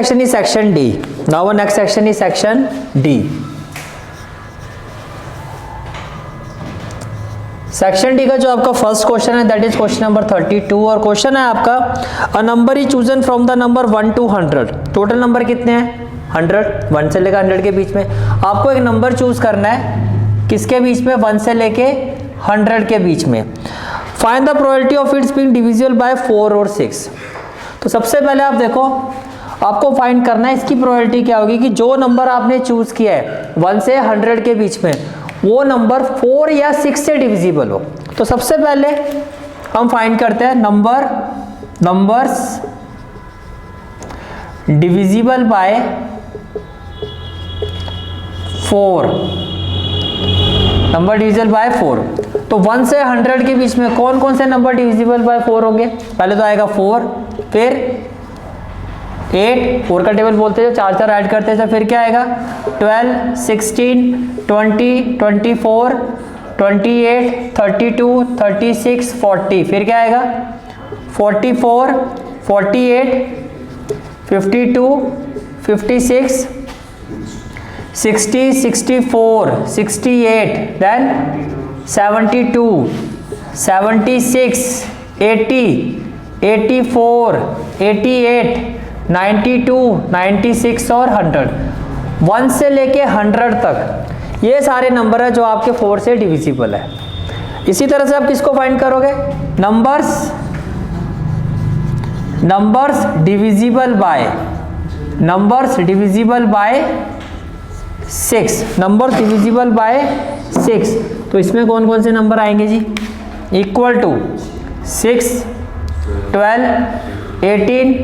section is section D. Now our next section is section D. Section D का जो आपका first question है that is question number 32 और question है आपका a number is chosen from the number 1 to 100. Total number कितने हैं 100, 1 से लेकर 100 के बीच में आपको एक नंबर चूज करना है किसके बीच में 1 से लेके 100 के बीच में. Find the probability of its being divisible by 4 और 6. तो सबसे पहले आप देखो आपको फाइंड करना है इसकी प्रोबेबिलिटी क्या होगी कि जो नंबर आपने चूज किया है 1 से 100 के बीच में वो नंबर 4 या 6 से डिविजिबल हो. तो सबसे पहले हम फाइंड करते हैं numbers divisible by 4. Number divisible by 4. तो 1 से 100 के बीच में कौन कौन से नंबर डिविजिबल बाय 4 होंगे. पहले तो आएगा 4, फिर 8, 4 का टेबल बोलते हैं 4 ऐड करते हैं. फिर क्या आएगा 12, 16, 20, 24, 28, 32, 36, 40. फिर क्या आएगा 44, 48, 52, 56, 60, 64, 68, then 72, 76, 80, 84, 88, 92, 96 और 100. 1 से लेके 100 तक ये सारे नंबर है जो आपके 4 से डिविजिबल है. इसी तरह से आप किसको फाइंड करोगे numbers divisible by 6. Number divisible by 6. तो इसमें कौन कौन से नंबर आएंगे जी equal to 6, 12, 18,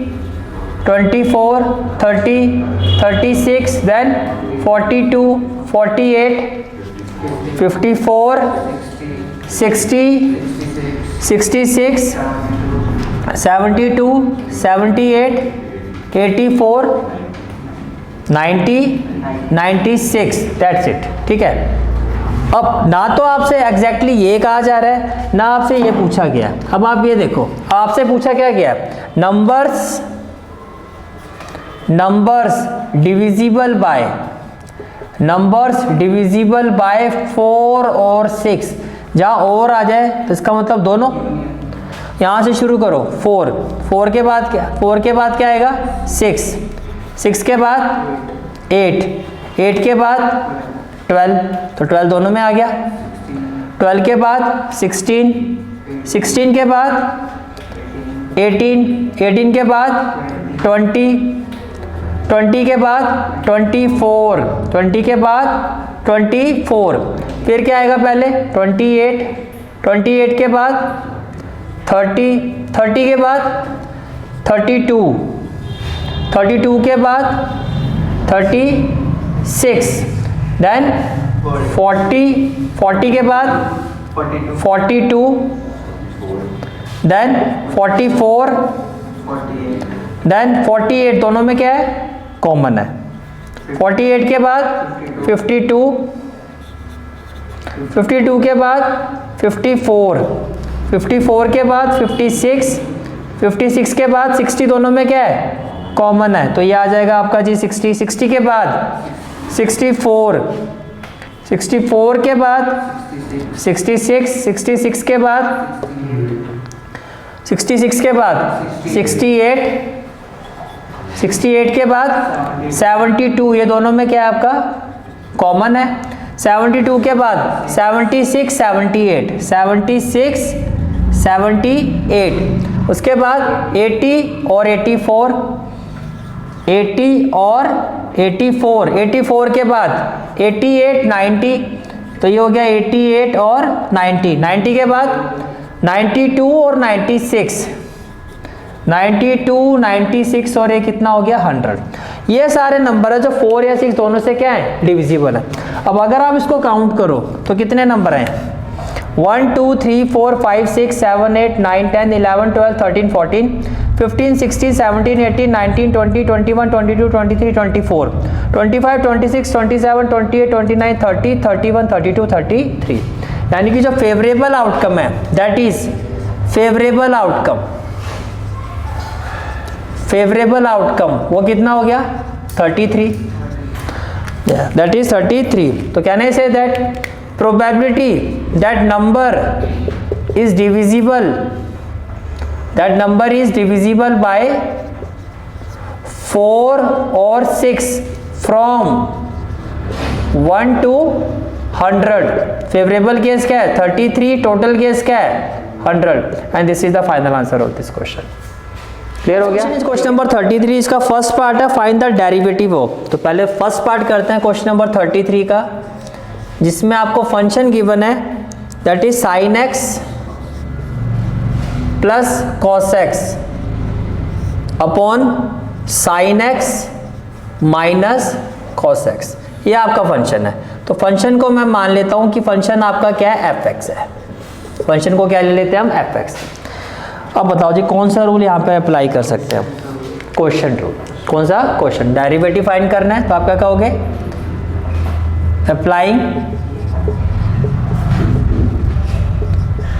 24, 30, 36, then 42, 48, 54, 60, 66, 72, 78, 84, 90, 96. That's it. ठीक है. अब ना तो आपसे एग्जैक्टली ये कहा जा रहा है ना आपसे ये पूछा गया. अब आप ये देखो आपसे पूछा क्या गया नंबर्स डिविजिबल बाय 4 और 6. जहाँ और आ जाए तो इसका मतलब दोनों. यहाँ से शुरू करो 4 के बाद क्या आएगा 6 के बाद 8 के बाद 12. तो 12 दोनों में आ गया. 12 के बाद 16 के बाद 18 के बाद 20 के बाद 24 के बाद 24. फिर क्या आएगा पहले 28 के बाद 30 के बाद 32 के बाद 36, देन 40 के बाद 42, देन 44, देन 48. दोनों में क्या है कॉमन है. 48 के बाद 52 के बाद 54 के बाद 56 के बाद 60. दोनों में क्या है कॉमन है. तो ये आ जाएगा आपका जी 60 के बाद 64 के बाद 66 के बाद 68 के बाद 72. ये दोनों में क्या है आपका कॉमन है. 72 के बाद 76, 78. उसके बाद 80 और 84. 84 के बाद 88, 90. तो ये हो गया 88 और 90 के बाद 92 और 96. 92, 96 और ये कितना हो गया 100. ये सारे नंबर है जो 4 या 6 दोनों से क्या है डिविजिबल है. अब अगर आप इसको काउंट करो तो कितने नंबर हैं 1, 2, 3, 4, 5, 6, 7, 8, 9, 10, 11, 12, 13, 14, 15, 16, 17, 18, 19, 20, 21, 22, 23, 24, 25, 26, 27, 28, 29, 30, 31, 32, 33. यानी कि जो फेवरेबल आउटकम है that is favourable outcome favourable outcome वो कितना हो गया 33, दैट इज 33. तो can I say that probability that number is divisible, that number is divisible by 4 और 6 फ्रॉम 1 to 100. फेवरेबल केस क्या है 33, टोटल केस क्या है 100. And this is the final answer of this question. Clear हो गया. Question number 33 इसका first part है find the derivative of. तो पहले फर्स्ट पार्ट करते हैं क्वेश्चन नंबर 33 का, जिसमें आपको फंक्शन गिवन है that is sin x plus cos x upon sin x minus cos x. ये आपका फंक्शन है. तो फंक्शन को मैं मान लेता हूं कि फंक्शन आपका क्या है fx है. फंक्शन को क्या ले लेते हैं हम fx. अब बताओ जी कौन सा रूल यहाँ पे अप्लाई कर सकते हैं हम. Quotient rule. कौन सा क्वोशिएंट. डेरिवेटिव फाइंड करना है तो आप क्या कहोगे applying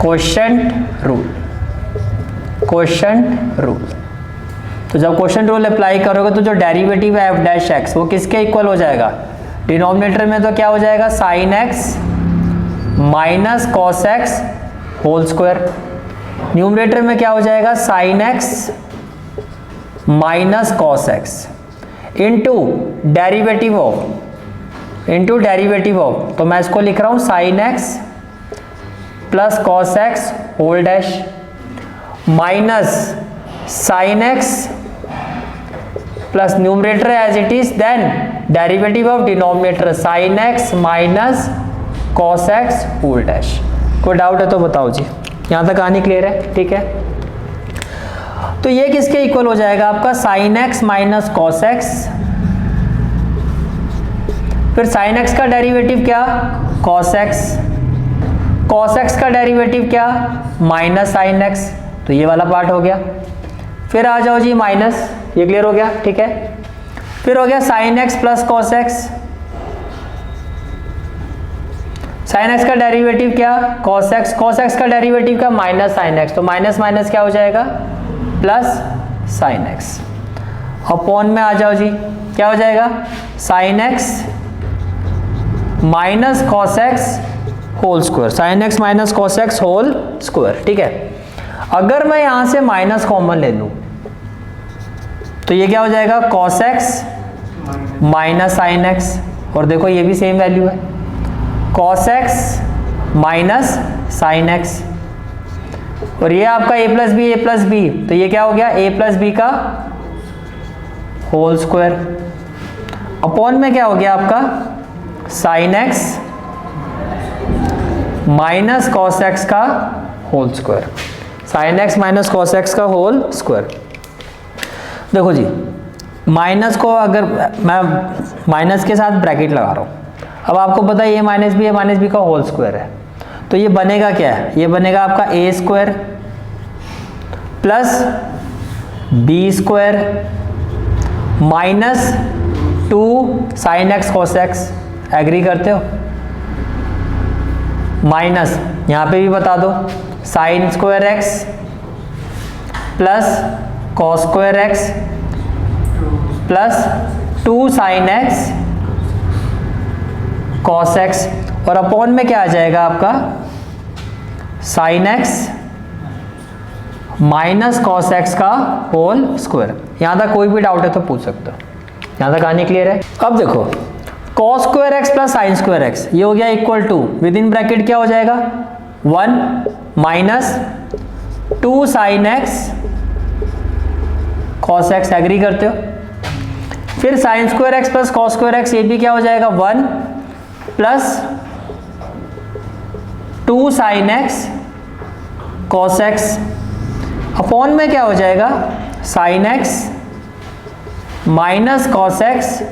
quotient rule. Quotient rule. तो जब क्वोशिएंट रूल अप्लाई करोगे तो जो डेरिवेटिव है एफ डैश एक्स वो किसके इक्वल हो जाएगा. डिनोमिनेटर में तो क्या हो जाएगा sine x minus cos x whole square. Numerator में क्या हो जाएगा sine x minus cos x into derivative of, तो मैं इसको लिख रहा हूं sine x plus cos x whole dash minus sine x plus numerator as it is, then derivative of denominator sine x minus cos x whole dash. कोई doubt है तो बताओ जी. यहां तक कहानी क्लियर है. ठीक है. तो ये किसके इक्वल हो जाएगा आपका sine x minus cos x. फिर साइन एक्स का डेरिवेटिव क्या कॉस एक्स. कॉस एक्स का डेरिवेटिव क्या माइनस साइन एक्स. तो ये वाला पार्ट हो गया. फिर आ जाओ जी माइनस. ये क्लियर हो गया. ठीक है. फिर हो गया sign x plus cos x. Sine x का डेरिवेटिव क्या कॉस एक्स. कॉस एक्स का डेरिवेटिव क्या माइनस साइन एक्स. तो माइनस माइनस क्या हो जाएगा प्लस साइन एक्स. अपॉन में आ जाओ जी क्या हो जाएगा sine x minus cos x whole square. Sine x minus cos x whole square. ठीक है. अगर मैं यहां से माइनस कॉमन ले लूं तो ये क्या हो जाएगा cos x minus sine x. और देखो ये भी सेम वैल्यू है cos x minus sine x. और ये आपका a प्लस बी, तो ये क्या हो गया a प्लस बी का होल स्क्वायर. अपॉन में क्या हो गया आपका sine x minus cos X का whole square. Sine x minus cos X का होल स्क्वायर. देखो जी माइनस को अगर मैं माइनस के साथ ब्रैकेट लगा रहा हूं, अब आपको पता है ये माइनस बी का होल स्क्वायर है. तो ये बनेगा क्या है ये बनेगा आपका A square plus B square minus 2 sine x cos x. Agree करते हो. माइनस यहां पे भी बता दो sine square x plus cos square x plus 2 sine x cos X. और अपॉन में क्या आ जाएगा आपका sine x minus cos X का होल स्क्वायर. यहां तक कोई भी डाउट है तो पूछ सकते हो. यहां तक आने क्लियर है. अब देखो cos square x plus sine square x ये हो गया equal to with in bracket क्या हो जाएगा 1 minus 2 sine x cos x. Agree करते हो. फिर sine square x plus cos square x ये भी क्या हो जाएगा 1 plus 2 sine x cos x. Upon में क्या हो जाएगा sine x minus cos x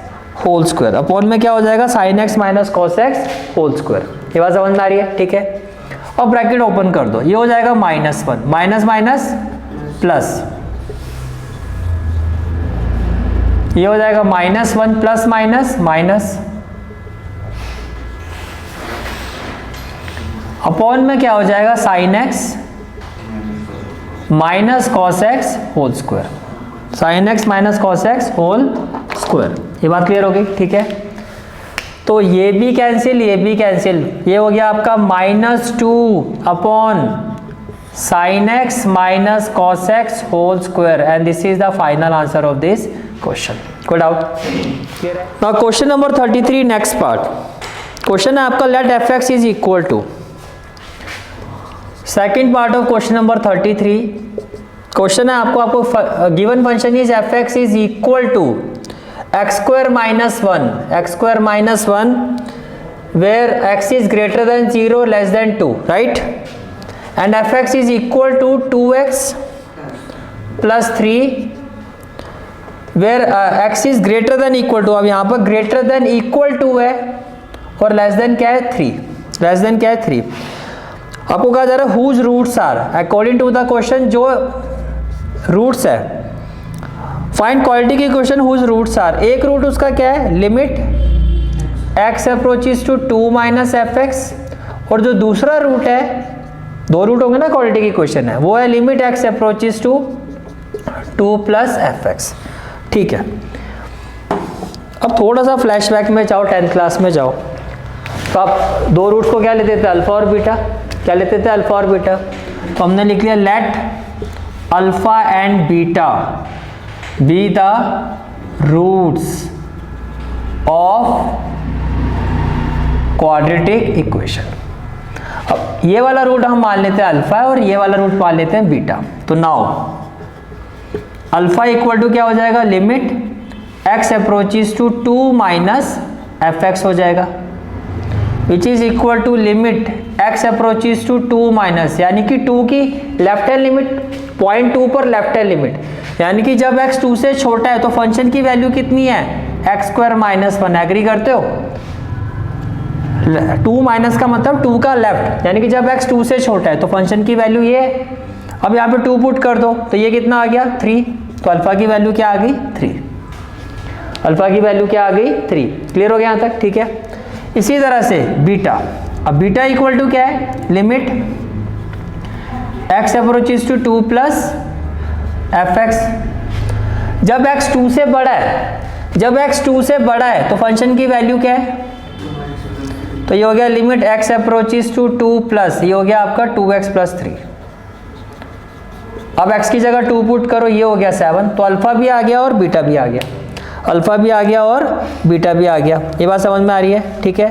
whole square. Upon में क्या हो जाएगा sine x minus cos x whole square. ये बात समझ में आ रही है. ठीक है. और ब्रैकेट ओपन कर दो. ये हो जाएगा -1 माइनस माइनस प्लस. ये हो जाएगा -1 प्लस माइनस माइनस. अपॉन में क्या हो जाएगा sine x minus cos x whole square. Sine x minus cos x whole square. ये बात क्लियर हो गई, ठीक है। तो ये भी कैंसिल, ये भी कैंसिल, ये हो गया आपका -2 upon sine x minus cos x whole square, and this is the final answer of this question. कोई डाउट? क्लियर है? Now question number 33, next part. Question है आपका let f x is equal to, second part of question number 33। Question है आपको given function is f x is equal to x square minus 1, x square minus 1 where x is greater than 0 less than 2, right? And fx is equal to 2x plus 3 where x is greater than equal to, अब यहाँ पर greater than equal to है और less than क्या है 3, less than क्या है 3। आपको कहा जा रहा है whose roots are, according to the question जो roots है, फाइंड क्वालिटी की क्वेश्चन हुज रूट्स आर। एक रूट उसका क्या है, limit x approaches to 2 minus f x, और जो दूसरा रूट है, दो रूट होंगे ना क्वालिटी की क्वेश्चन है, वो है limit x approaches to 2 plus f x. ठीक है, अब थोड़ा सा फ्लैशबैक में जाओ, 10th क्लास में जाओ, तो आप दो रूट्स को क्या लेते थे, अल्फा और बीटा। क्या लेते थे, अल्फा और बीटा। तो हमने लिख लिया let alpha and beta be the roots of quadratic equation। अब ये वाला रूट हम मान लेते हैं अल्फा है और ये वाला रूट मान लेते हैं बीटा। तो नाउ अल्फा इक्वल टू क्या हो जाएगा, limit x approaches to 2 minus f x हो जाएगा, which is equal to limit x approaches to 2 minus, यानी कि 2 की लेफ्ट हैंड लिमिट, 0.2 पर लेफ्ट हैंड लिमिट, यानी कि जब x 2 से छोटा है तो फंक्शन की वैल्यू कितनी है, x स्क्वायर माइनस 1। एग्री करते हो? 2 माइनस का मतलब 2 का लेफ्ट, यानी कि जब x 2 से छोटा है तो फंक्शन की वैल्यू ये है। अब यहाँ पे 2 पुट कर दो तो ये कितना आ गया, 3। तो अल्फा की वैल्यू क्या आ गई, 3। अल्फा की वैल्यू क्या आ गई, 3। क्लियर हो गया यहाँ तक? ठीक है। इसी तरह से बीटा, अब बीटा इक्वल टू क्या है, limit x approaches to 2 plus f x. जब x 2 से बड़ा है, जब x 2 से बड़ा है तो फंक्शन की वैल्यू क्या है, तो ये हो गया limit x approaches to 2 plus, ये हो गया आपका 2x प्लस 3। अब x की जगह 2 पुट करो, ये हो गया 7। तो अल्फा भी आ गया और बीटा भी आ गया, अल्फा भी आ गया और बीटा भी आ गया। ये बात समझ में आ रही है? ठीक है।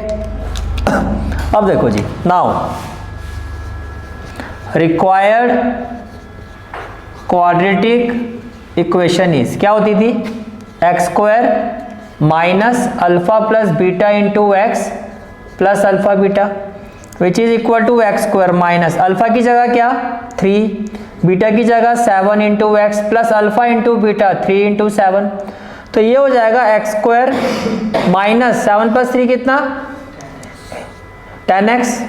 अब देखो जी, now required quadratic equation is, क्या होती थी, X square minus alpha plus beta into X plus alpha beta, which is equal to X square minus alpha की जगह क्या 3, बीटा की जगह 7 into X plus alpha into beta 3 into 7। तो ये हो जाएगा एक्स स्क्वायर माइनस 7 प्लस 3 कितना, 10x,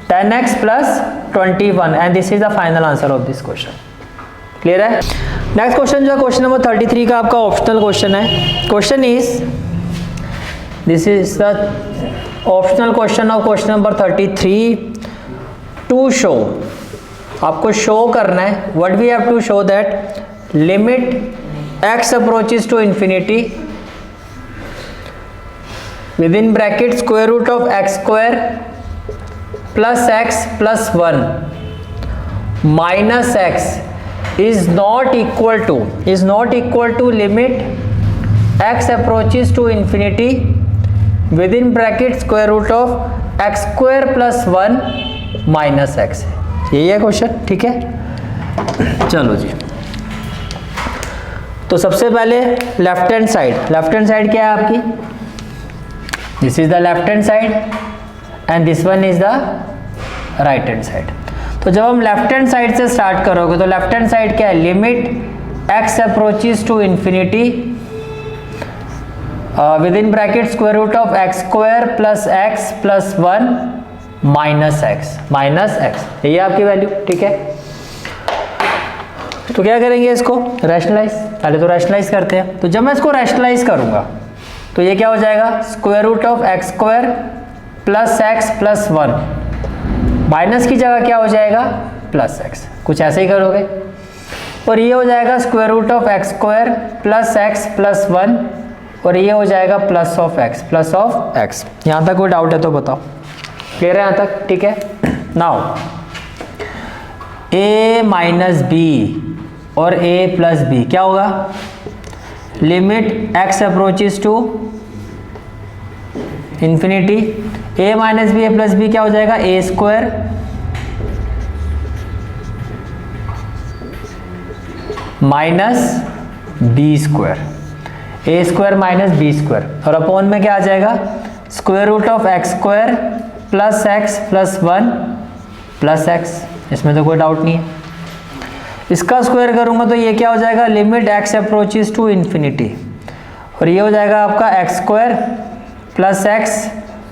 10x plus 21, and this is the final answer of this question। Clear है? नेक्स्ट क्वेश्चन जो है क्वेश्चन नंबर 33 का आपका ऑप्शनल क्वेश्चन है। Question is, this is the optional question of question number 33। To show, आपको show करना है, what we have to show that limit x approaches to infinity with in bracket square root of x square plus x plus 1 minus x is not equal to limit x approaches to infinity with in bracket square root of x square plus 1 minus x। यही है question. ठीक है, चलो जी। तो सबसे पहले left hand side क्या है आपकी, this is the left hand side and this one is the right hand side. तो जब हम लेफ्ट हैंड साइड से स्टार्ट करोगे तो लेफ्ट हैंड साइड क्या है, limit x approaches to infinity with in bracket square root of x square plus x plus 1 minus x, ये आपकी वैल्यू। ठीक है, तो क्या करेंगे इसको रैशनलाइज, पहले तो रैशनलाइज करते हैं। तो जब मैं इसको रैशनलाइज करूंगा तो ये क्या हो जाएगा, square root of x square plus x plus 1, minus की जगह क्या हो जाएगा प्लस एक्स, कुछ ऐसे ही करोगे। और ये हो जाएगा square root of x square plus x plus 1, और ये हो जाएगा प्लस ऑफ एक्स। यहाँ तक कोई डाउट है तो बताओ, क्लियर है यहाँ तक? ठीक है। नाउ a माइनस बी और a प्लस बी क्या होगा? Limit x approaches to infinity, a minus b a plus b क्या हो जाएगा? a square minus b square, a square minus b square, और अपॉन में क्या आ जाएगा? Square root of x square plus x plus 1 plus x. इसमें तो कोई डाउट नहीं है। इसका स्क्वायर करूंगा तो ये क्या हो जाएगा? Limit x approaches to infinity, और ये हो जाएगा आपका x square plus x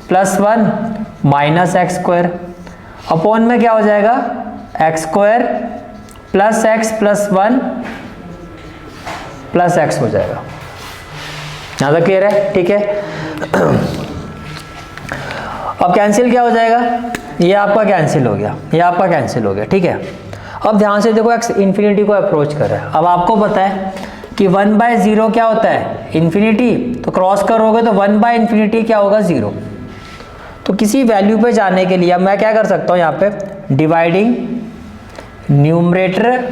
plus 1 minus x square, upon में क्या हो जाएगा? X square plus x plus 1 plus x हो जाएगा। यहाँ तक क्लियर है? ठीक है। अब कैंसिल क्या हो जाएगा? ये आपका कैंसिल हो गया, ये आपका कैंसिल हो गया। ठीक है। अब ध्यान से देखो, एक्स इन्फिनिटी को अप्रोच कर रहा है। अब आपको पता है कि 1/0 क्या होता है? इन्फिनिटी। तो क्रॉस करोगे तो 1/∞ क्या होगा? 0। तो किसी वैल्यू पे जाने के लिए अब मैं क्या कर सकता हूँ यहाँ पे? Dividing numerator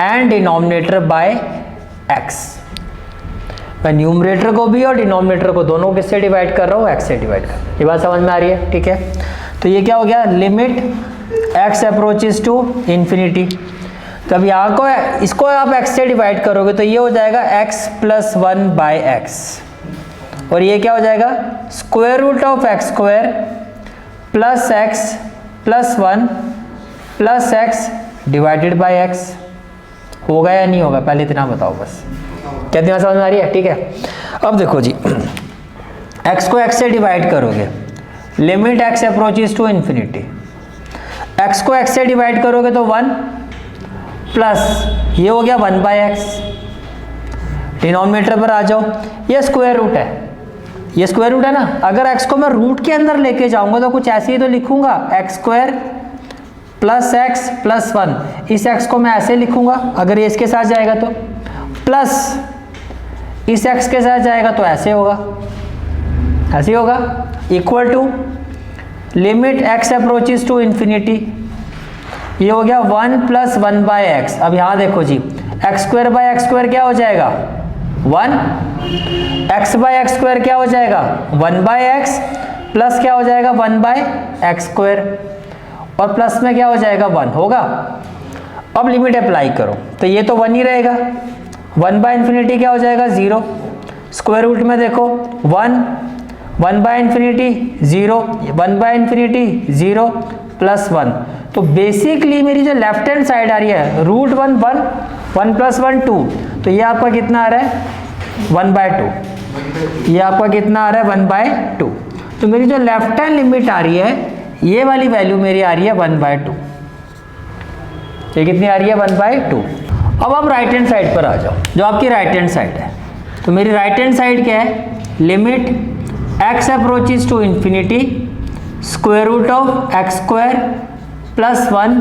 and denominator by x. मैं न्यूमरेटर को भी और डिनोमिनेटर को दोनों को किससे डिवाइड कर रहा हूँ? एक्स से डिवाइड कर रहा हूँ। ये बात समझ में आ रही है? ठीक है। तो ये क्या हो गया? Limit x approaches to infinity. तो अब यहाँ को इसको आप एक्स से डिवाइड करोगे तो ये हो जाएगा एक्स प्लस 1 बाय एक्स, और ये क्या हो जाएगा? Square root of x square plus x plus 1 plus x divided by x. होगा या नहीं होगा? पहले इतना बताओ बस। क्या ध्यान समझ में आ रही है? ठीक है। अब देखो जी, x को x से डिवाइड करोगे, limit x approaches to infinity, x को x से डिवाइड करोगे तो 1 प्लस ये हो गया 1/x। डिनोमिनेटर पर आ जाओ, ये स्क्वायर रूट है, ये स्क्वायर रूट है ना। अगर x को मैं रूट के अंदर लेके जाऊंगा तो कुछ ऐसे ही तो लिखूंगा, x square plus x plus 1। इस x को मैं ऐसे लिखूंगा अगर ये इसके साथ जाएगा तो, प्लस इस x के साथ जाएगा तो ऐसे होगा, ऐसे होगा, equal to limit x approaches to infinity, ये हो गया 1 प्लस 1/x। अब यहाँ देखो जी, X square by X square क्या हो जाएगा? 1, x बाय एक्स स्क्वायर क्या हो जाएगा? 1/x, प्लस क्या हो जाएगा? 1/x स्क्वायर, और प्लस में क्या हो जाएगा? 1 होगा। अब लिमिट अप्लाई करो तो ये तो 1 ही रहेगा, 1/∞ क्या हो जाएगा? 0। स्क्वायर रूट में देखो 1, 1/∞ 0, 1/∞ 0 प्लस 1। तो बेसिकली मेरी जो लेफ्ट हैंड साइड आ रही है रूट 1 1, 1 प्लस 1 2, तो ये आपका कितना आ रहा है? 1/2। ये आपका कितना आ रहा है? 1/2। तो मेरी जो लेफ्ट हैंड लिमिट आ रही है, ये वाली वैल्यू मेरी आ रही है 1/2। ये कितनी आ रही है? 1/2। अब आप राइट हैंड साइड पर आ जाओ, जो आपकी राइट हैंड साइड है। तो मेरी राइट हैंड साइड क्या है? Limit x approaches to infinity, square root of x square plus 1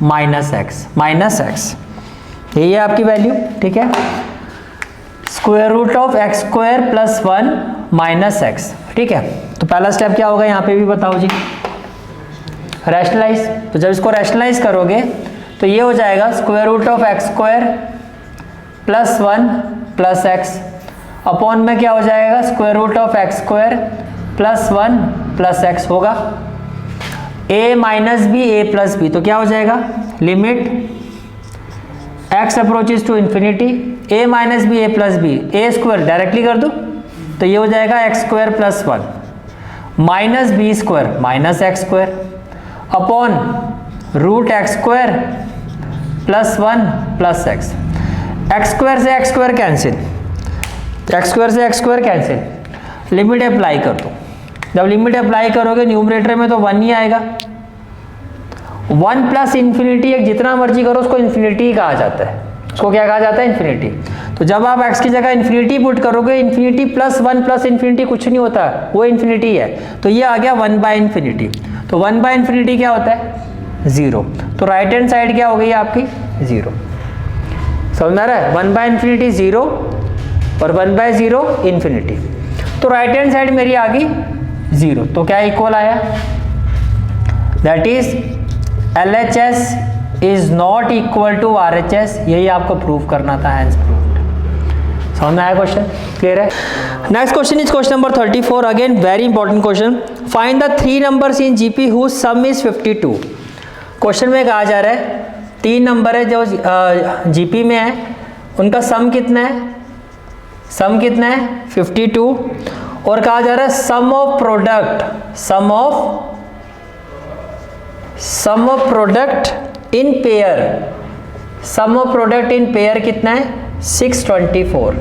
minus x. यही है आपकी वैल्यू। ठीक है। Square root of x square plus 1 minus x. ठीक है। तो पहला स्टेप क्या होगा यहाँ पे भी बताओ जी? रैशनलाइज। तो जब इसको रैशनलाइज करोगे तो ये हो जाएगा square root of x square plus 1 plus x, upon में क्या हो जाएगा? Square root of x square plus 1 plus x होगा। a minus b a plus b, तो क्या हो जाएगा? Limit x approaches to infinity, a minus b a plus b, a square directly कर दो तो ये हो जाएगा x square plus 1 minus b square minus x square, upon root x square plus 1 plus X. X square से X square cancel, X square से X square cancel. Limit apply कर दो। जब लिमिट अप्लाई करोगे न्यूमरेटर में तो 1 ही आएगा। 1 plus infinity, एक जितना मर्जी करो उसको इंफिनिटी कहा जाता है। उसको क्या कहा जाता है? इंफिनिटी। तो जब आप x की जगह इंफिनिटी पुट करोगे, इंफिनिटी प्लस 1 प्लस इंफिनिटी कुछ नहीं होता, वो इंफिनिटी है। तो ये आ गया 1/∞। तो 1/∞ क्या होता है? 0। तो राइट हैंड साइड क्या हो गई आपकी 0। समझ में आ रहा है? 1/∞ 0 और 1/0 इन्फिनिटी। तो राइट हैंड साइड मेरी आ गई 0। तो क्या इक्वल आया? That is LHS is not equal to RHS। यही आपको प्रूव करना था, हैंस प्रूव्ड। समझ में आया? क्वेश्चन क्लियर है? Next question is question number 34। Again very important question. Find the 3 numbers in GP whose sum is 52। क्वेश्चन में कहा जा रहा है 3 नंबर है जो GP में है, उनका सम कितना है? सम कितना है? 52। और कहा जा रहा है sum of product in pair. Sum of product in pair कितना है? 624।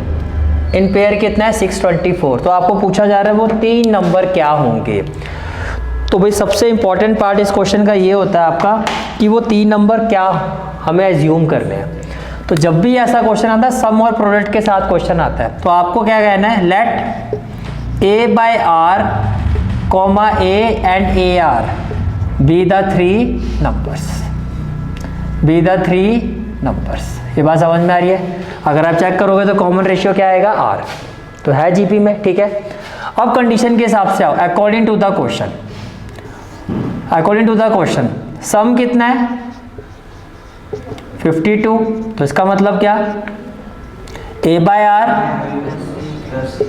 इन पेयर कितना है? 624। तो आपको पूछा जा रहा है वो 3 नंबर क्या होंगे। तो भाई सबसे इंपॉर्टेंट पार्ट इस क्वेश्चन का ये होता है आपका कि वो 3 नंबर क्या हमें एज्यूम करने हैं। तो जब भी ऐसा क्वेश्चन आता है सम और प्रोडक्ट के साथ क्वेश्चन आता है, तो आपको क्या कहना है? Let A/R, A and AR be the 3 numbers। ये बात समझ में आ रही है? अगर आप चेक करोगे तो कॉमन रेशियो क्या आएगा? R। तो है GP में, ठीक है। अब कंडीशन के हिसाब से आओ। अकॉर्डिंग टू द क्वेश्चन सम कितना है? 52। तो इसका मतलब क्या? A/R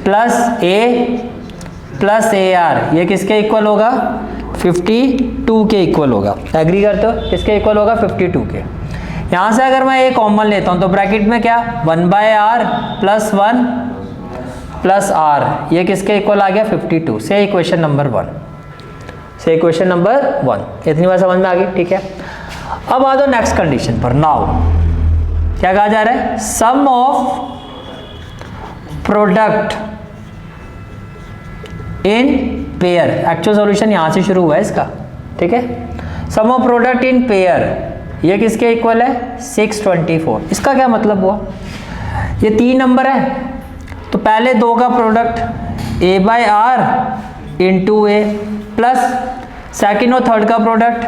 plus A plus AR ये किसके इक्वल होगा? 52 के इक्वल होगा। एग्री करते हो? किसके इक्वल होगा? 52 के। यहाँ से अगर मैं A कॉमन लेता हूँ तो ब्रैकेट में क्या? 1/R प्लस 1 प्लस R ये किसके इक्वल आ गया? 52 से। इक्वेशन नंबर 1 इतनी बात समझ में आ गई, ठीक है। अब आ जाओ नेक्स्ट कंडीशन पर। नाउ क्या कहा जा रहा है? Sum of product in pair. Actual solution यहां से शुरू हुआ है इसका, ठीक है। Sum of product in pair ये किसके इक्वल है? 624। इसका क्या मतलब हुआ? ये 3 नंबर है तो पहले 2 का product A/R into A plus second और थर्ड का product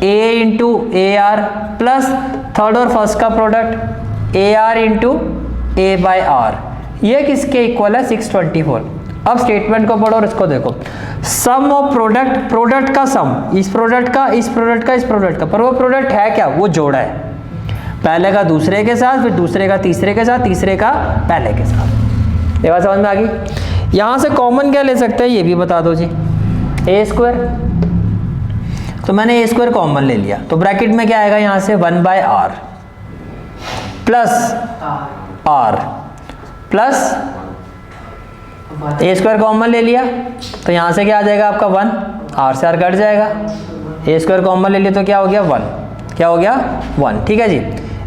A into AR plus third और फर्स्ट का प्रोडक्ट AR इंटू A/R ये किसके इक्वल है? 624। अब स्टेटमेंट को पढ़ो और इसको देखो। सम ऑफ प्रोडक्ट का सम, इस प्रोडक्ट का, इस प्रोडक्ट का, इस प्रोडक्ट का, पर वो प्रोडक्ट है क्या? वो जोड़ा है। पहले का दूसरे के साथ, फिर दूसरे का तीसरे के साथ, तीसरे का पहले के साथ। ये बात समझ में आ गई? यहां से कॉमन क्या ले सकते हैं ये भी बता दो जी। A²। तो मैंने A² कॉमन ले लिया तो ब्रैकेट में क्या आएगा? यहां से 1/R plus R plus A² common ले लिया तो यहां से क्या आ जाएगा आपका? 1। R से R कट जाएगा। A² कॉमन ले लिया तो क्या हो गया? 1। क्या हो गया? 1, ठीक है जी।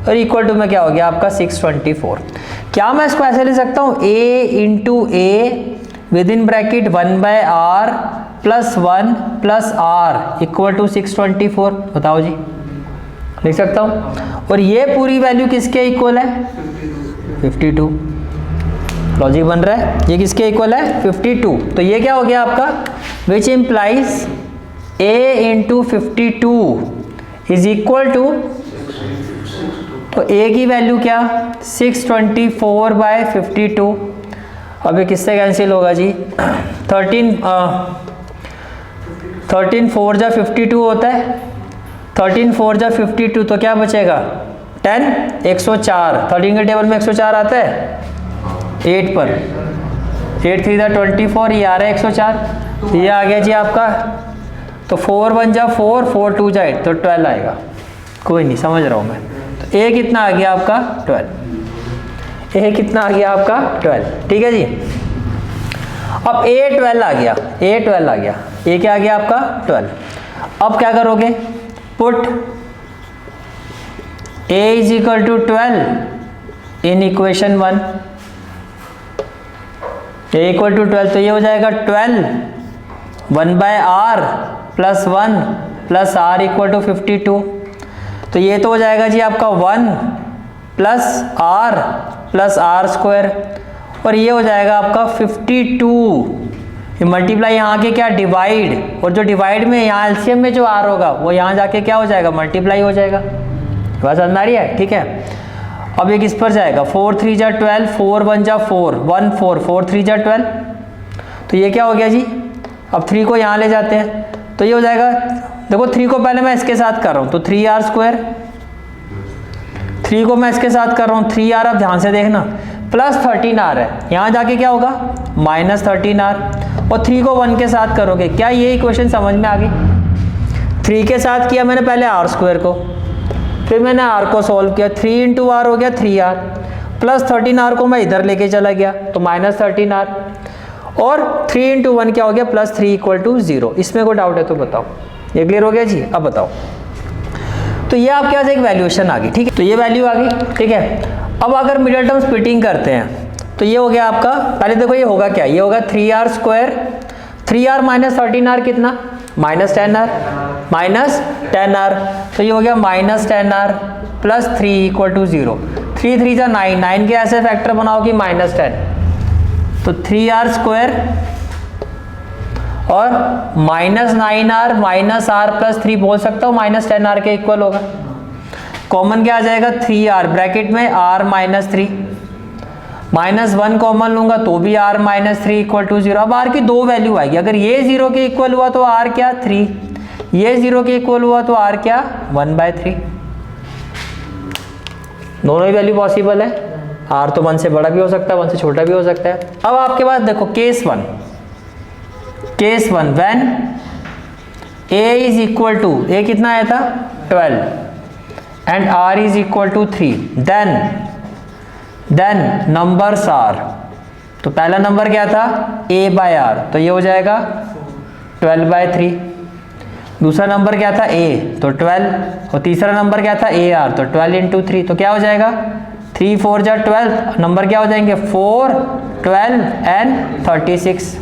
और इक्वल टू में क्या हो गया आपका? 624। क्या मैं इसको ऐसे ले सकता हूं? A into A with in bracket 1/R plus 1 plus R equal to 624। बताओ जी, लिख सकता हूं। और ये पूरी वैल्यू किसके इक्वल है? 52। लॉजिक बन रहा है? ये किसके इक्वल है? 52। तो ये क्या हो गया आपका? Which implies A into 52 is equal to, तो A की वैल्यू क्या? 624/52। अब ये किससे कैंसिल होगा जी? 13 4 जा 52 होता है। 13 4 जा 52 तो क्या बचेगा? 10 104। 13 के टेबल में 104 आता है 8 पर। 8 3 जा 24, ये आ रहा है 104। ये आ गया जी आपका। तो 4 1 जा 4, 4 2 जा 8 तो 12 आएगा। कोई नहीं, समझ रहा हूँ मैं। तो A कितना आ गया आपका? 12। A कितना आ गया आपका? 12, ठीक है जी। अब A12 आ गया। A12 आ गया। A क्या आ गया आपका? 12। अब क्या करोगे? Put A is equal to 12 in equation 1। A equal to 12 तो ये हो जाएगा 12 1/R plus 1 plus R equal to 52। तो ये तो हो जाएगा जी आपका 1 plus R plus R square, और ये हो जाएगा आपका 52 ये मल्टीप्लाई यहाँ के क्या डिवाइड, और जो डिवाइड में यहाँ एलसीएम में जो आर होगा वो यहाँ जाके क्या हो जाएगा मल्टीप्लाई हो जाएगा। बात समझ आ रही है? ठीक है। अब ये किस पर जाएगा, 4 3 जा 12, 4 1 जा 4, 1 4, 4 3 जा 12, तो ये क्या हो गया जी। अब 3 को यहाँ ले जाते हैं तो ये हो जाएगा, देखो 3 को पहले मैं इसके साथ कर रहा हूँ तो 3r स्क्वायर, 3 को मैं इसके साथ कर रहा हूँ 3r, अब ध्यान से देखना प्लस 13r है, यहाँ जाके क्या होगा माइनस 13r, और 3 को 1 के साथ करोगे, क्या ये इक्वेशन समझ में आ गई। 3 के साथ किया मैंने पहले r स्क्वायर को, फिर मैंने r को सॉल्व किया, 3 इंटू r हो गया 3r, प्लस 13r को मैं इधर लेके चला गया तो माइनस 13r, और 3 इंटू 1 क्या हो गया प्लस 3 इक्वल टू 0। इसमें कोई डाउट है तो बताओ। ये क्लियर हो गया जी। अब बताओ, तो ये आपके पास एक वैल्यूएशन आ गई, ठीक है, तो ये वैल्यू आ गई, ठीक है। अब अगर मिडिल टर्म स्प्लिटिंग करते हैं तो ये हो गया आपका, पहले देखो ये होगा क्या, ये होगा 3r square, 3r minus 13r कितना माइनस 10r, माइनस 10r, तो ये हो गया minus 10r plus 3 equal to 0। 3 3 जा 9, 9 के ऐसे फैक्टर बनाओ कि माइनस 10, तो 3r स्क्वायर और minus 9r minus r plus 3 बोल सकता हूँ माइनस 10r के इक्वल होगा। कॉमन क्या आ जाएगा 3r, ब्रैकेट में r माइनस 3, माइनस 1 कॉमन लूंगा तो भी r माइनस 3 इक्वल टू 0। अब r की दो वैल्यू आएगी, अगर ये 0 के इक्वल हुआ तो r क्या 3, ये 0 के इक्वल हुआ तो r क्या 1/3, दोनों ही वैल्यू पॉसिबल है। r तो 1 से बड़ा भी हो सकता है, 1 से छोटा भी हो सकता है। अब आपके पास देखो case 1, when a is equal to, a कितना आया था 12 and r is equal to 3, then numbers are, तो पहला नंबर क्या था a/r, तो ये हो जाएगा 12/3, दूसरा नंबर क्या था a तो 12, और तीसरा नंबर क्या था ar तो 12 इंटू 3, तो क्या हो जाएगा 3 4 जा 12, नंबर क्या हो जाएंगे 4 12 एंड 36,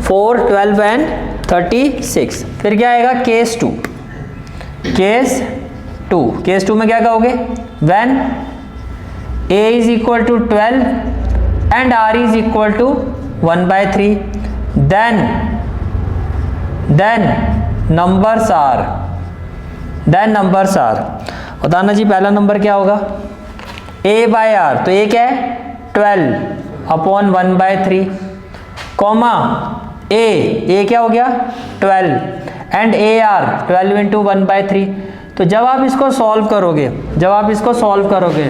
4 12 एंड 36। फिर क्या आएगा केस 2, केस 2 में क्या कहोगे when a is equal to 12 and r is equal to 1/3, then numbers are, बताना जी पहला नंबर क्या होगा a/r, तो a क्या है 12 अपॉन 1/3, कॉमा a क्या हो गया 12 एंड ar 12 इंटू 1/3। तो जब आप इसको सॉल्व करोगे,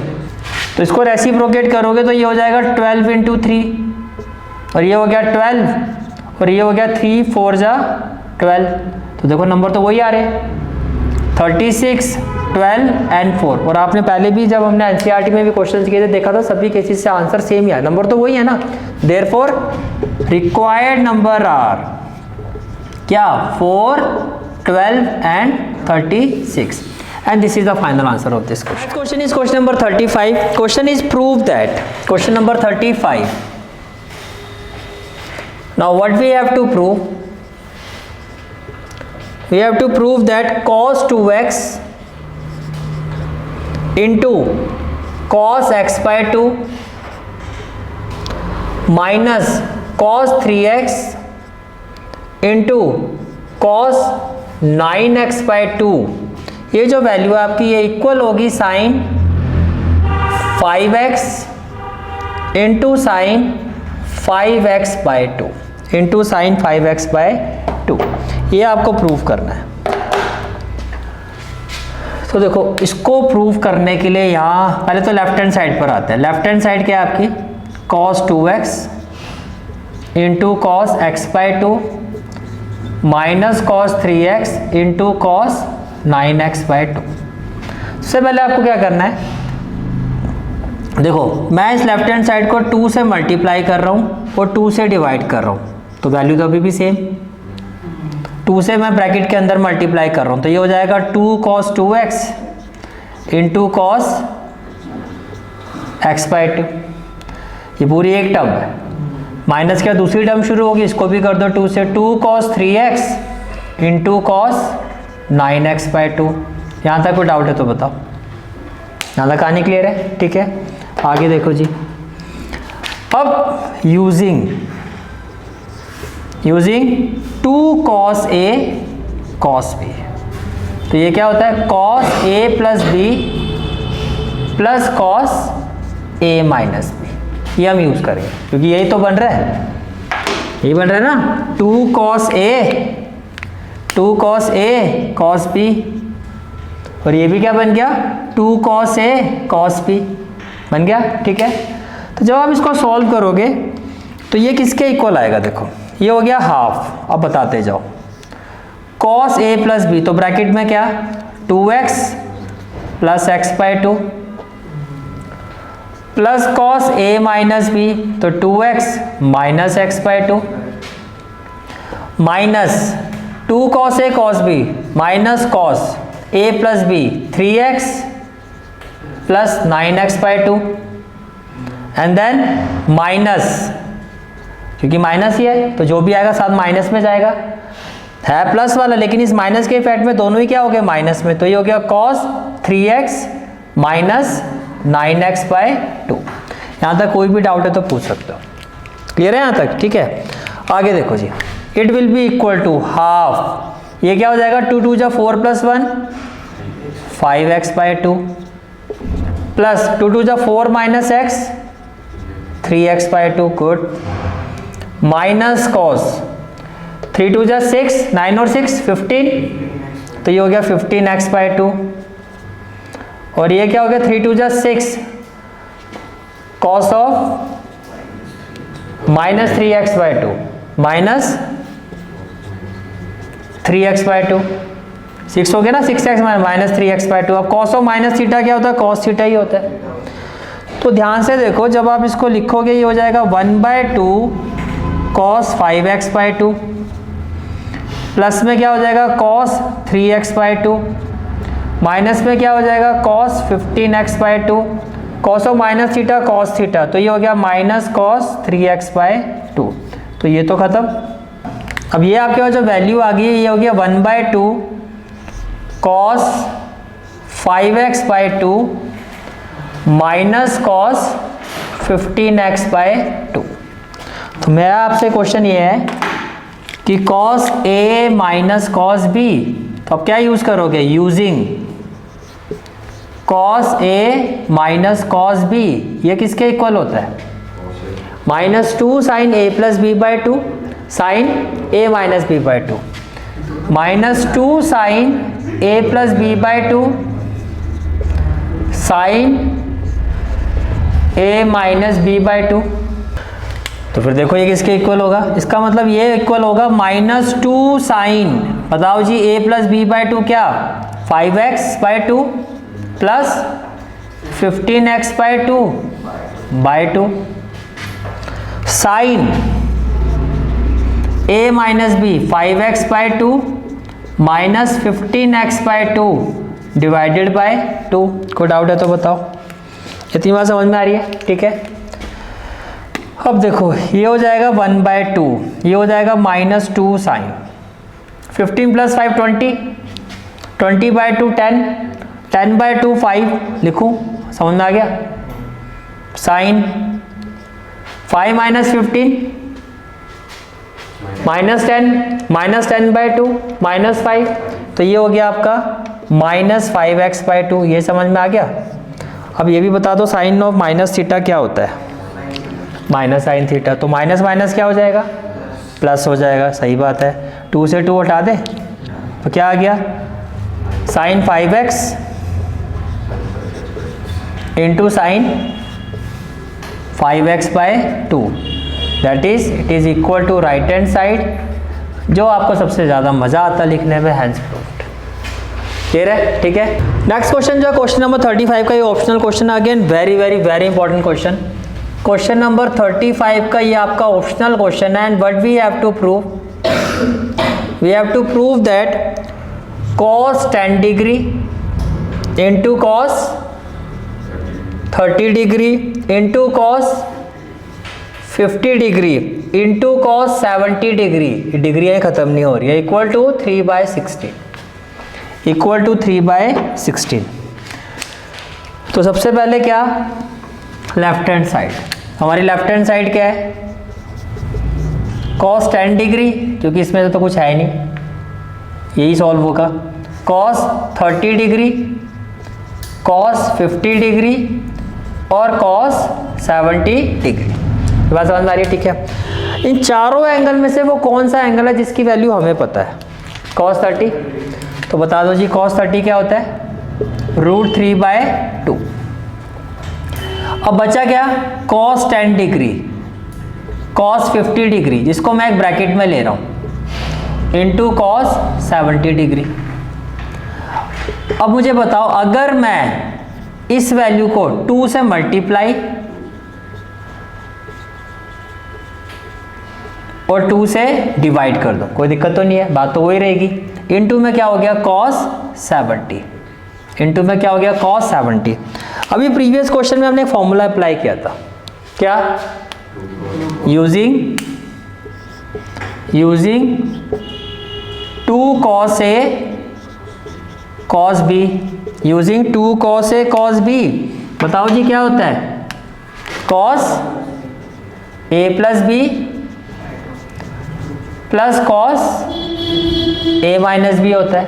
तो इसको रेसिप्रोकेट करोगे तो ये हो जाएगा 12 इंटू 3, और ये हो गया 12, और ये हो गया 3 4 जा 12, तो देखो नंबर तो वही आ रहे 36 12 एंड 4। और आपने पहले भी जब हमने एनसीईआरटी में भी क्वेश्चन किए थे देखा था सभी केसेस से आंसर सेम ही है, नंबर तो वही है ना। देयरफॉर रिक्वायर्ड नंबर आर क्या 4 12 and 36, and this is the final answer of this question. Next question is question number 35. Question is prove that, question number 35. Now what we have to prove, we have to prove that cos 2x into cos x by 2 minus cos 3x into cos 9x by 2, ये जो value है आपकी ये equal होगी sine 5x into sine 5x by 2 into sine 5x by 2, ये आपको prove करना है। तो देखो इसको प्रूव करने के लिए यहाँ पहले तो लेफ्ट हैंड साइड पर आते हैं। लेफ्ट हैंड साइड क्या है आपकी cos 2x into cos x by 2 minus cos 3x into cos 9x by 2। सबसे पहले आपको क्या करना है, देखो मैं इस लेफ्ट हैंड साइड को 2 से मल्टीप्लाई कर रहा हूँ और 2 से डिवाइड कर रहा हूँ, तो वैल्यू तो अभी भी सेम, 2 से मैं ब्रैकेट के अंदर मल्टीप्लाई कर रहा हूँ, तो ये हो जाएगा 2 cos 2x into cos x by 2, ये पूरी एक टर्म है। माइनस क्या दूसरी टर्म शुरू होगी, इसको भी कर दो 2 से, 2 cos 3x into cos 9x by 2। यहाँ तक कोई डाउट है तो बताओ, यहाँ तक कहानी क्लियर है, ठीक है। आगे देखो जी, अब using using 2 cos A cos B। तो ये क्या होता है, cos A plus B plus cos A minus B, ये हम यूज करेंगे क्योंकि यही तो बन रहा है, यही बन रहा है ना, 2 cos A cos B, और ये भी क्या बन गया, 2 cos A cos B बन गया। ठीक है, तो जब आप इसको सॉल्व करोगे तो ये किसके इक्वल आएगा, देखो ये हो गया हाफ। अब बताते जाओ, cos A प्लस B, तो ब्रैकेट में क्या, 2x plus x by 2 plus cos A minus B, तो 2x minus x by 2 minus 2 cos A cos B minus cos A plus B 3x plus 9x by 2 and then minus, क्योंकि माइनस ही है तो जो भी आएगा साथ माइनस में जाएगा, है प्लस वाला लेकिन इस माइनस के इफेक्ट में दोनों ही क्या हो गए, माइनस में, तो ये हो गया cos 3x minus 9x by 2। यहाँ तक कोई भी डाउट है तो पूछ सकते हो, क्लियर है यहाँ तक? ठीक है, आगे देखो जी, it will be equal to half, ये क्या हो जाएगा, 2 2 जा 4 प्लस 1 5x बाय 2 प्लस 2 2 जा 4 minus x 3x by 2, good, minus cos 3 2 जा 6, 9 और 6 15, तो ये हो गया 15x बाय 2, और ये क्या हो गया 3 2 जा 6 cos of minus 3x by 2 minus 3x by 2, 6 हो गया ना, 6x माइनस 3x बाय 2। अब cos ऑफ माइनस थीटा क्या होता है, cos थीटा ही होता है। तो ध्यान से देखो, जब आप इसको लिखोगे ये हो जाएगा 1/2 cos 5x बाय 2 प्लस में क्या हो जाएगा cos 3x बाय 2 माइनस में क्या हो जाएगा cos 15x by 2, cos of minus theta cos theta, तो ये हो गया माइनस cos 3x बाय 2, तो ये तो खत्म। अब ये आपके पास जो वैल्यू आ गई है ये हो गया 1/2 cos 5x by 2 minus cos 15x by 2। तो मेरा आपसे क्वेश्चन ये है कि cos A minus cos B, तो अब क्या यूज करोगे, using cos A minus cos B, ये किसके इक्वल होता है, -2 sin A plus B by 2 sin A minus B by 2 -2 sin A plus B by 2 sin A minus B by 2। तो फिर देखो ये किसके इक्वल होगा, इसका मतलब ये इक्वल होगा -2 साइन, बताओ जी, A प्लस B बाय 2 क्या, 5x by 2 plus 15x by 2 by 2 sine A minus B 5x by 2 minus 15x by 2 divided by 2। कोई डाउट है तो बताओ, इतनी बात समझ में आ रही है? ठीक है, अब देखो ये हो जाएगा 1/2, ये हो जाएगा -2 साइन 15 प्लस 5 20, 20 बाय 2 10, 10 बाय 2 5 लिखूं, समझ में आ गया, sine 5 minus 15 minus 10 by 2 minus 5, तो ये हो गया आपका -5x बाय 2, ये समझ में आ गया। अब ये भी बता दो साइन ऑफ माइनस थीटा क्या होता है, माइनस साइन थीटा, तो माइनस माइनस क्या हो जाएगा, प्लस हो जाएगा, सही बात है, 2 से 2 हटा दे तो क्या आ गया, sine 5x into sine 5x by 2, that is it is equal to right hand side, जो आपको सबसे ज़्यादा मज़ा आता है लिखने में, हैंस प्रूव्ड। क्लियर है? ठीक है, नेक्स्ट क्वेश्चन जो है क्वेश्चन नंबर 35 का, ये optional question again very very very important question. Question number 35 का ये आपका ऑप्शनल क्वेश्चन है, and what we have to prove, we have to prove that cos 10 degree into cos 30 degree into cos 50 degree into cos 70 degree, degree खत्म नहीं हो रही है, equal to 3/16, equal to 3/16। तो सबसे पहले क्या, लेफ्ट हैंड साइड, हमारी लेफ्ट हैंड साइड क्या है, कॉस 10 डिग्री, क्योंकि इसमें तो कुछ है ही नहीं, यही सॉल्व होगा। कॉस 30 डिग्री, कॉस 50 डिग्री और कॉस 70 डिग्री। बात समझ में आ रही है? ठीक है। इन चारों एंगल में से वो कौन सा एंगल है जिसकी वैल्यू हमें पता है? कॉस 30। तो बता दो जी, कॉस 30 क्या होता है? √3/2। अब बचा क्या? कॉस 10 डिग्री, कॉस 50 डिग्री, जिसको मैं एक ब्रैकेट में ले रहा हूं, इनटू कॉस 70 डिग्री। अब मुझे बताओ, अगर मैं इस वैल्यू को 2 से मल्टीप्लाई और 2 से डिवाइड कर दो, कोई दिक्कत तो नहीं है, बात तो वही रहेगी। इनटू में क्या हो गया? कॉस 70। इनटू में क्या हो गया? कॉस 70। अभी प्रीवियस क्वेश्चन में हमने एक फॉर्मूला अप्लाई किया था, क्या? Using 2 cos A cos B, using 2 cos A cos B। बताओ जी क्या होता है? cos A plus B plus cos A minus B होता है।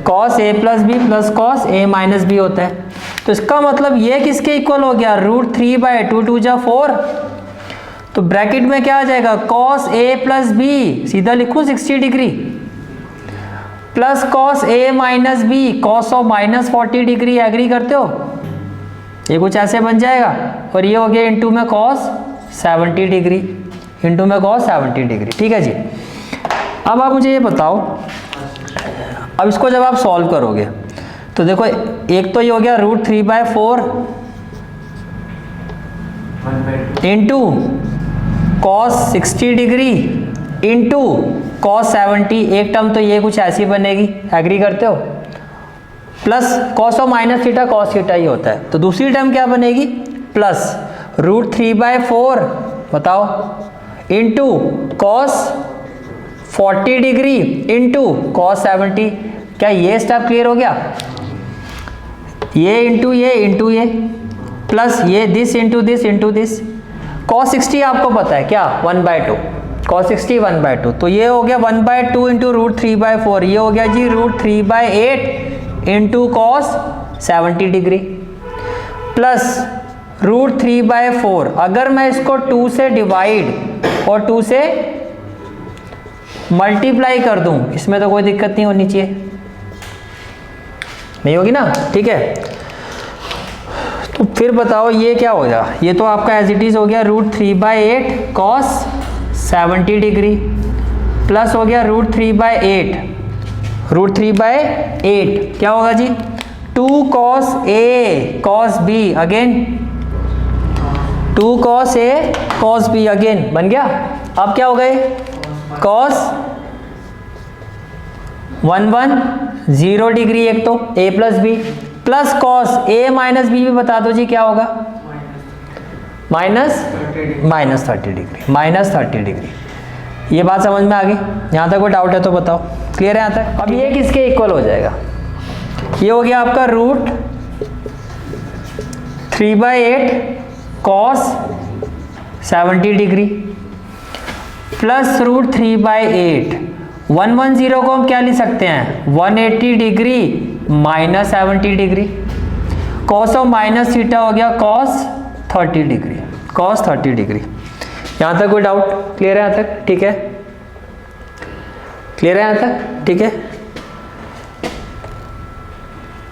cos A plus B plus cos A minus B होता है। तो इसका मतलब ये किसके इक्वल हो गया? √3/2, 2 जा 4। तो ब्रैकेट में क्या आ जाएगा? cos A प्लस B, सीधा लिखूं 60 degree, plus cos A minus B, cos of minus 40 degree. Agree करते हो? ये कुछ ऐसे बन जाएगा। और ये हो गया इनटू में cos 70 डिग्री, इनटू में cos 70 डिग्री। ठीक है जी। अब आप मुझे ये बताओ, अब इसको जब आप सॉल्व करोगे तो देखो, एक तो ये हो गया √3/4 into cos 60 degree into cos 70। एक टर्म तो ये कुछ ऐसी बनेगी, एग्री करते हो? प्लस cos और माइनस थीटा cos थीटा ही होता है। तो दूसरी टर्म क्या बनेगी? प्लस √3/4 बताओ into cos 40 degree into cos 70। क्या ये स्टेप क्लियर हो गया? ये इंटू ये प्लस ये दिस इंटू दिस। cos 60 आपको पता है क्या? 1/2। cos 60 1/2। तो ये हो गया 1/2 इंटू √3/4। ये हो गया जी √3/8 इंटू cos 70 डिग्री प्लस √3/4। अगर मैं इसको 2 से डिवाइड और 2 से मल्टीप्लाई कर दूं, इसमें तो कोई दिक्कत नहीं होनी चाहिए, नहीं होगी ना? ठीक है। तो फिर बताओ ये क्या हो गया? ये तो आपका एज इट इज हो गया √3/8 cos 70 डिग्री प्लस हो गया √3/8 क्या होगा जी? 2 cos A cos B again, 2 cos A cos B again बन गया। अब क्या हो गए? cos 110 डिग्री, एक तो A plus B plus cos A minus B भी बता दो जी क्या होगा? Minus 30 degree. ये बात समझ में आ गई? यहाँ तक कोई डाउट है तो बताओ। क्लियर है यहाँ तक? अब ये किसके इक्वल हो जाएगा? ये हो गया आपका √3/8 cos 70 डिग्री प्लस √3/8। 110 को हम क्या लिख सकते हैं? 180 degree minus 70 degree. cos of minus theta हो गया cos 30 डिग्री। यहाँ तक कोई डाउट? क्लियर है यहाँ तक? ठीक है, क्लियर है यहाँ तक? ठीक है।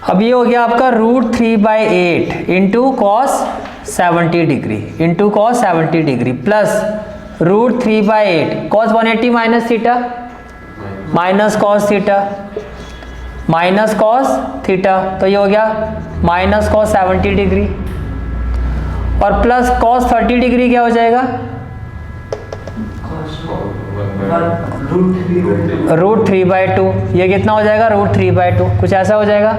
अब ये हो गया आपका √3/8 into cos 70 degree plus √3/8 cos 180 minus theta minus cos theta, तो ये हो गया माइनस cos 70 डिग्री और प्लस cos 30 डिग्री क्या हो जाएगा? √3/2। ये कितना हो जाएगा? √3/2, कुछ ऐसा हो जाएगा।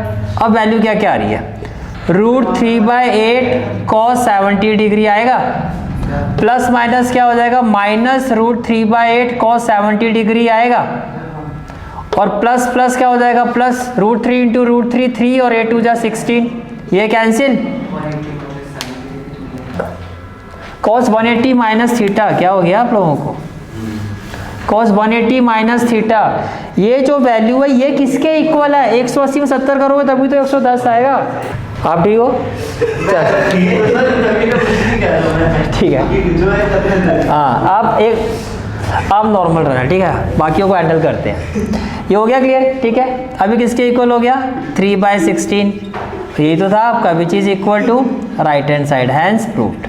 अब वैल्यू क्या क्या आ रही है? √3/8 cos 70 डिग्री आएगा प्लस माइनस क्या हो जाएगा? माइनस √3/8 cos 70 डिग्री आएगा और प्लस प्लस क्या हो जाएगा? प्लस √3 इंटू √3 3 और 8 2 जा 16। ये कैंसिल। cos 180 माइनस थीटा क्या हो गया आप लोगों को? cos 180 माइनस थीटा, ये जो वैल्यू है ये किसके इक्वल है? 180 में 70 करोगे तभी तो 110 आएगा। आप ठीक हो? ठीक है हाँ, आप नॉर्मल रहना, ठीक है, बाकियों को हैंडल करते हैं। ये हो गया क्लियर? ठीक है, अभी किसके इक्वल हो गया? 3/16, यही तो था आपका, which is equal to right hand side, hence proved.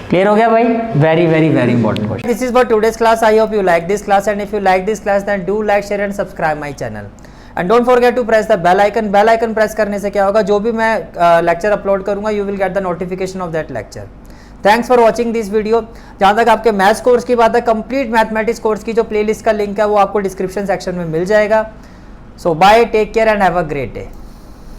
Clear हो गया भाई? Very very very important question. This is for today's class. I hope you like this class, and if you like this class then do like, share and subscribe my channel, and don't forget to press the bell icon. Bell icon press करने से क्या होगा, जो भी मैं lecture upload करूंगा you will get the notification of that lecture. Thanks for watching this video. जहाँ तक आपके मैथ्स कोर्स की बात है, कंप्लीट मैथमेटिक्स कोर्स की जो प्लेलिस्ट का लिंक है वो आपको डिस्क्रिप्शन सेक्शन में मिल जाएगा। So bye, take care and have a great day.